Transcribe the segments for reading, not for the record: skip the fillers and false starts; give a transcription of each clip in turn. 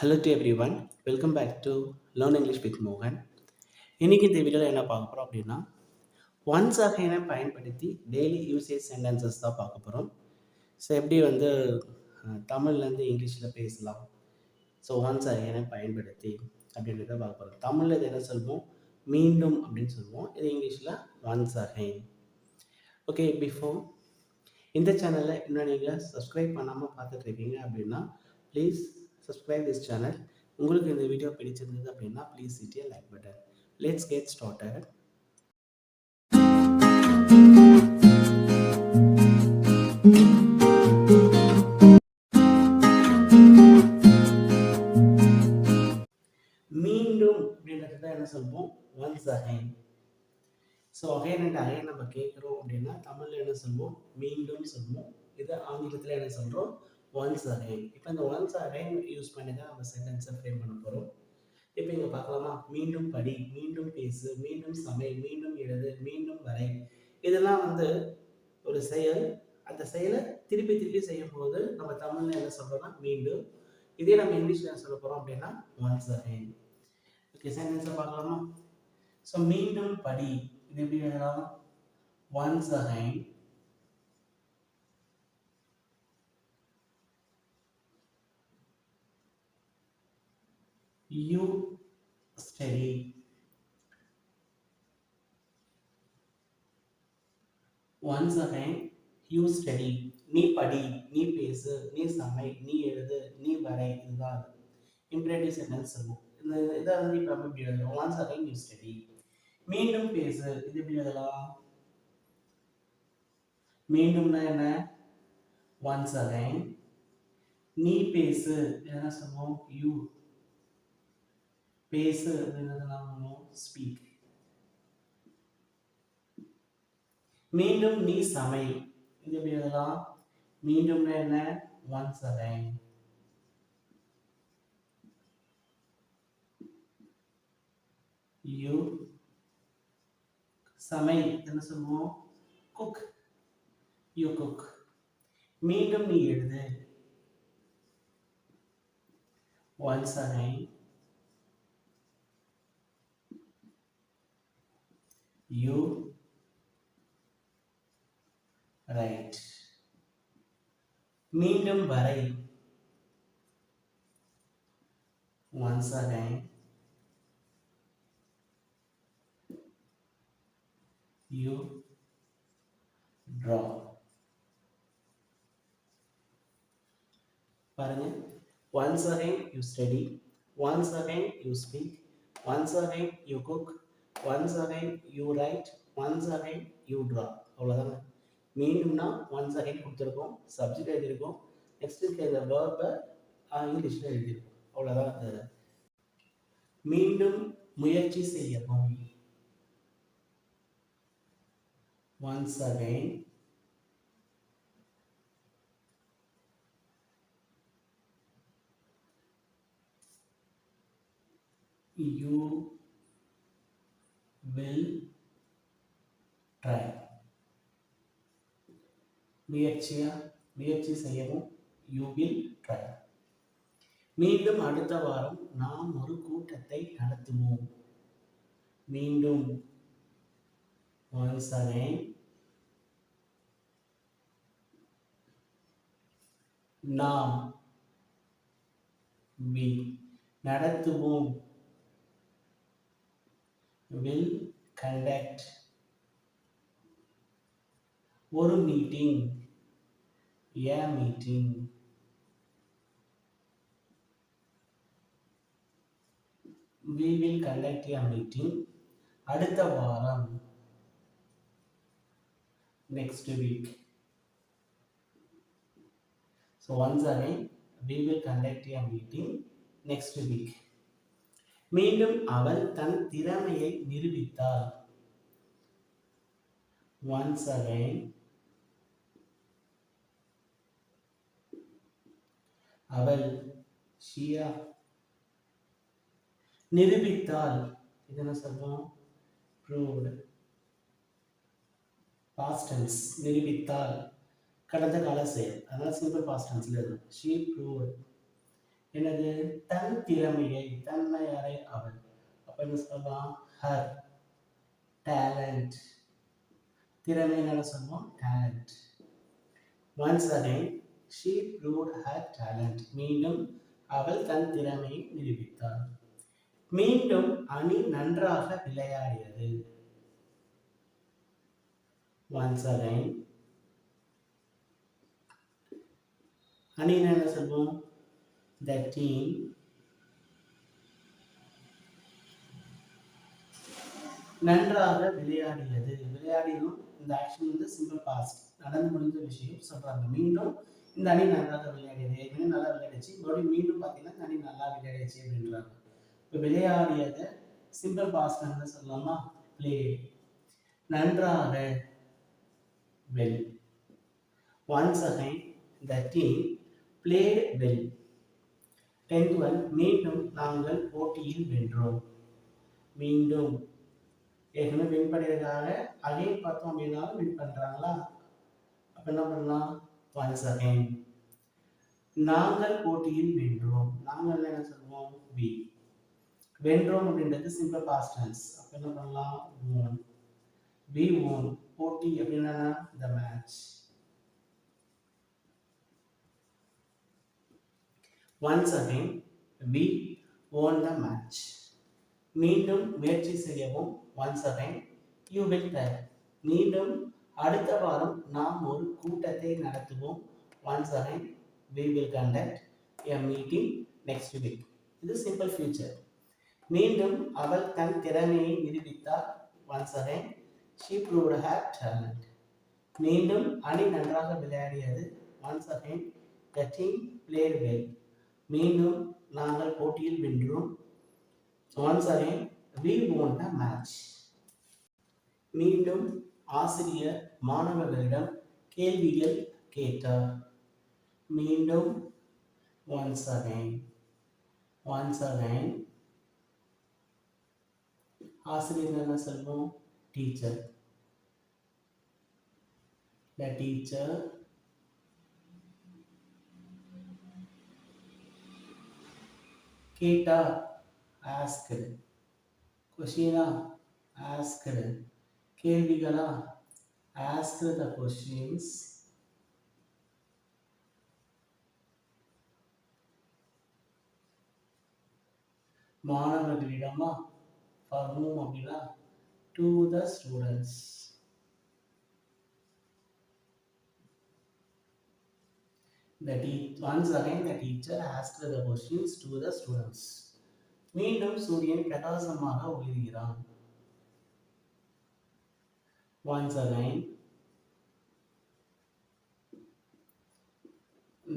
Hello to everyone. Welcome back to Learn English with Mohan. இன்னைக்கு இந்த வீடியோவில் என்ன பார்க்க போகிறோம் அப்படின்னா ஒன்ஸ் அகைனை பயன்படுத்தி டெய்லி யூசேஜ் சென்டென்சஸ் தான் பார்க்க போகிறோம். ஸோ எப்படி தமிழ்லேருந்து இங்கிலீஷில் பேசலாம். ஸோ ஒன்ஸ் அகைனை பயன்படுத்தி அப்படின்றத பார்க்க போகிறோம். தமிழில் இது என்ன சொல்லுவோம், மீண்டும் அப்படின்னு சொல்லுவோம். இது இங்கிலீஷில் ஒன்ஸ் அகைன். ஓகே, பிஃபோர் இந்த சேனலில் இன்னும் நீங்கள் சப்ஸ்கிரைப் பண்ணாமல் பார்த்துட்ருக்கீங்க அப்படின்னா ப்ளீஸ் subscribe this channel. உங்களுக்கு இந்த வீடியோ பிடிச்சிருந்தது அப்படின்னா please hit a like button. Let's get started. மீண்டும் அப்படின்றது தான் என்ன சொல்லுவோம், once again. So again and again நம்ம கேட்குறோம் அப்படின்னா தமிழில் என்ன சொல்லுவோம், மீண்டும் சொல்லுவோம். இது ஆங்கிலத்தில் என்ன சொல்கிறோம், ஒன்ஸ் அகைன். இப்போ இந்த ஒன்ஸ் அகைன் யூஸ் பண்ணி தான் நம்ம சென்டென்ஸை ஃப்ரேம் பண்ண போகிறோம். இப்போ இங்கே பார்க்கலாமா, மீண்டும் படி, மீண்டும் பேசு, மீண்டும் சமை, மீண்டும் எழுது, மீண்டும் வரை. இதெல்லாம் ஒரு செயல். அந்த செயலை திருப்பி திருப்பி செய்யும் போது நம்ம தமிழில் என்ன சொல்கிறோம்னா மீண்டும். இதே நம்ம இங்கிலீஷில் என்ன சொல்ல போகிறோம் அப்படின்னா ஒன்ஸ் அகைன். ஓகே, சென்டென்ஸை பார்க்கலாமா. ஸோ மீண்டும் படி, இது எப்படி எழுதலாம், once again you study. Once again you study. நீ படி, நீ பேசு, நீ சமை, நீ எழுது, நீ வரை. இதுதான் இம்பரேட்டிவ் சென்டென்ஸ் சொல்லுவோம். இதை இப்போ நம்ம எப்படி எழுதலாம், once again you study. மீண்டும் பேசு, இது எப்படி எழுதலாம், மீண்டும்னா என்ன, once again. நீ பேசு என்ன சொல்லுவோம், you. பேசு அப்படின்றதுனால ஸ்பீக். மீண்டும் நீ சமை, இது எப்படி எழுதலாம், மீண்டும் என்ன, once again. you சமை என்ன சொல்லுவோம், குக், you cook. மீண்டும் நீ எழுது, once again. you write. மீண்டும் வரை, once again. you draw. பாருங்க, once again you study, once again you speak, once again you cook, once again you write, once again you draw. அவ்வளோதாங்க. மீண்டும்னா once again கொடுத்துருக்கோம், subject எழுதியிருக்கோம், next இந்த வேர்பை இங்கிலீஷில் எழுதியிருக்கோம். அவ்வளோதான். அது மீண்டும் முயற்சி செய்யவும், once again. you will try. முயற்சி செய்யவும், you will try. மீண்டும் அடுத்த வாரம் நாம் ஒரு கூட்டத்தை நடத்துவோம். மீண்டும் once again. நாம் we நடத்துவோம், will conduct. ஒரு meeting, a meeting. we will conduct a meeting. அடுத்த வாரம், next week. so once again we will conduct a meeting next week. மீண்டும் அவள் தன் திறமையை நிரூபித்தாள், once again. அவள் ஷியா நிரூபித்தாள், இது என்ன சொல்றோம், proved. past tense நிரூபித்தாள், கடந்த கால செயல், அதனால சிம்பிள் past tenseல இருக்கும். she proved. எனது தன் திறமையை, தன்மை அறை அவள். அப்ப என்ன சொல்லலாம்? Her talent. திறமை என்ன சொல்லுவோம்? Talent. Once again she proved her talent. மீண்டும் அவள் தன் திறமையை நிரூபித்தாள். மீண்டும் அணி நன்றாக விளையாடியது. ஒன்ஸ் அகைன் அணி என்ன சொல்வோம்? The team நன்றாக விளையாடியது. விளையாடியும் இந்த ஆக்ஷன் வந்து சிம்பிள் பாஸ்ட், நடந்து முடிந்த விஷயம் சொல்றாங்க. மீண்டும் இந்த அணி நன்றாக விளையாடியது, ஏற்கனவே நல்லா விளையாடிச்சு, மறுபடியும் மீண்டும் பார்த்தீங்கன்னா இந்த அணி நல்லா விளையாடிச்சு அப்படின்றாங்க. இப்போ விளையாடியதை சிம்பிள் பாஸ்ட் என்ன சொல்லலாமா? பிளே. நன்றாக well. Once again the team played well. 10th one, மீண்டும் நாங்கள் போட்டியில் வென்றோம். மீண்டும் ஏற்கனவே வின் பண்ணியிருக்காங்க, அகைன் பார்த்தோம் அப்படின்னா வின் பண்ணுறாங்களா? அப்போ என்ன பண்ணலாம்? ஒன்ஸ் அகைன் நாங்கள் போட்டியில் வென்றோம். நாங்கள் என்ன சொல்லுவோம்? வி. வென்றோம் அப்படின்றது சிம்பிள் பாஸ்ட் டென்ஸ். அப்போ என்ன பண்ணலாம்? won. we won. போட்டி அப்படின்னா the match. Once again we won the match. மீண்டும் முயற்சி செய்யவும். once again you will try. மீண்டும் அடுத்த வாரம் நாம் ஒரு கூட்டத்தை நடத்துவோம். once again we will conduct a meeting next week. இது சிம்பிள் ஃபியூச்சர். மீண்டும் அவள் தன் திறமையை நிரூபித்தார். once again she proved her talent. மீண்டும் அணி நன்றாக விளையாடியது. once again the team played well. மீண்டும் நாங்கள் போட்டியில் வென்றோம். once again we won the match. மீண்டும் ஆசிரியர் மாணவர்களிடம் கேள்விகள் கேட்டார். மீண்டும் once again ஆசிரியர் என்ன சொல்வோம்? டீச்சர். the teacher கேட்டா asked. கொஸ்டினா asked. கேள்விகளா asked the questions. மாணவர்களிடமா for whom அப்படின்னா to the students. Once again the teacher asked the questions to the students. மீண்டும் சூரியன் பிரகாசமாக ஒளிர்கிறான். once again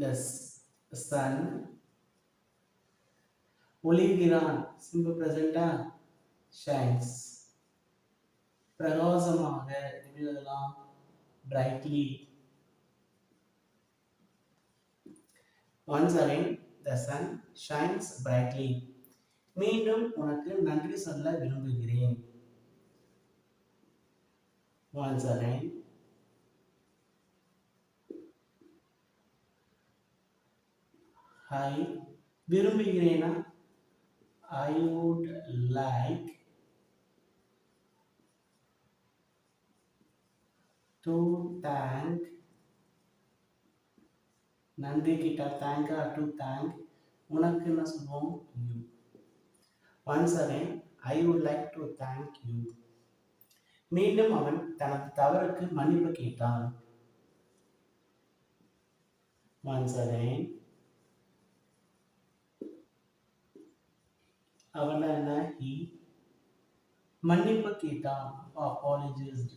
the sun ஒளிர்கிறான். சிம்பிள் பிரசன்டா shines. பிரகாசமாக எப்படி எழுதலாம்? brightly. once again the sun shines brightly. மீண்டும் உனக்கு நன்றி சொல்ல விரும்புகிறேன். once again I விரும்புகிறேனா I would like to thank. நன்றி கிட்ட thank to thank. உனக்கு என்ன சொல்வோம்? you. once again I would like to thank you. மீண்டும் அவன் தனது தவறுக்கு மன்னிப்பு கேட்டான். once again அவன் என்ன? he மன்னிப்பு கேட்டான். apologized.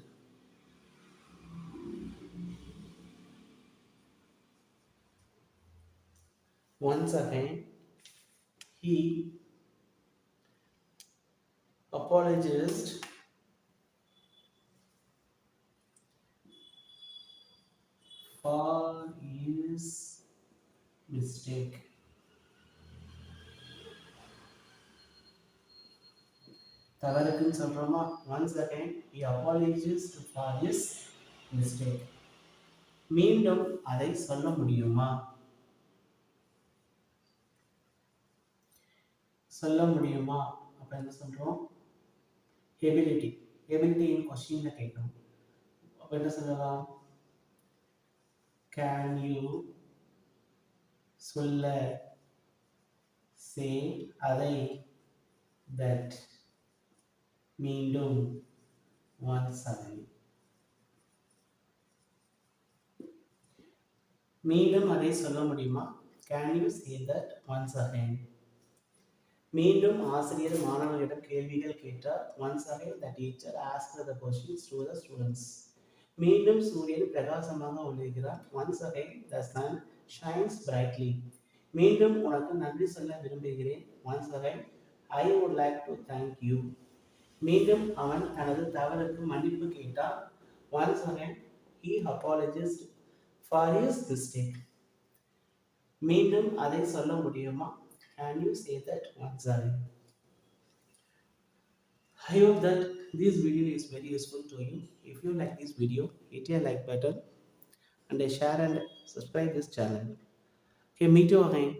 once again he apologized for his mistake. தவறுக்குன்னு சொல்றோமா? once again he apologized for his mistake. மீண்டும் அதை சொல்ல முடியுமா? சொல்ல முடியுமா? அப்ப என்ன சொல்றோம்? எபிலிட்டி. எபிலிட்டின்னு கொஸ்டின்ல கேட்கணும். அப்ப என்ன சொல்லலாம்? கேன் யூ சொல்ல, சே அதை, தட் மீண்டும், once again. மீண்டும் அதை சொல்ல முடியுமா? Can you say that once again? மீண்டும் ஆசிரியர் மாணவர்களிடம் கேள்விகள் கேட்டார். Once again the teacher asked the questions to the students. மீண்டும் சூரியன் பிரகாசமாக ஒளிர்கிறார். Once again the sun shines brightly. மீண்டும் உனக்கு நன்றி சொல்ல விரும்புகிறேன். Once again I would like to thank you. மீண்டும் அவன் தனது தவறுக்கு மன்னிப்பு கேட்டார். Once again he apologized for his mistake. மீண்டும் அதை சொல்ல முடியுமா? Can you say that once again? I hope that this video is very useful to you. If you like this video, hit a like button and share and subscribe this channel. Okay, meet you again.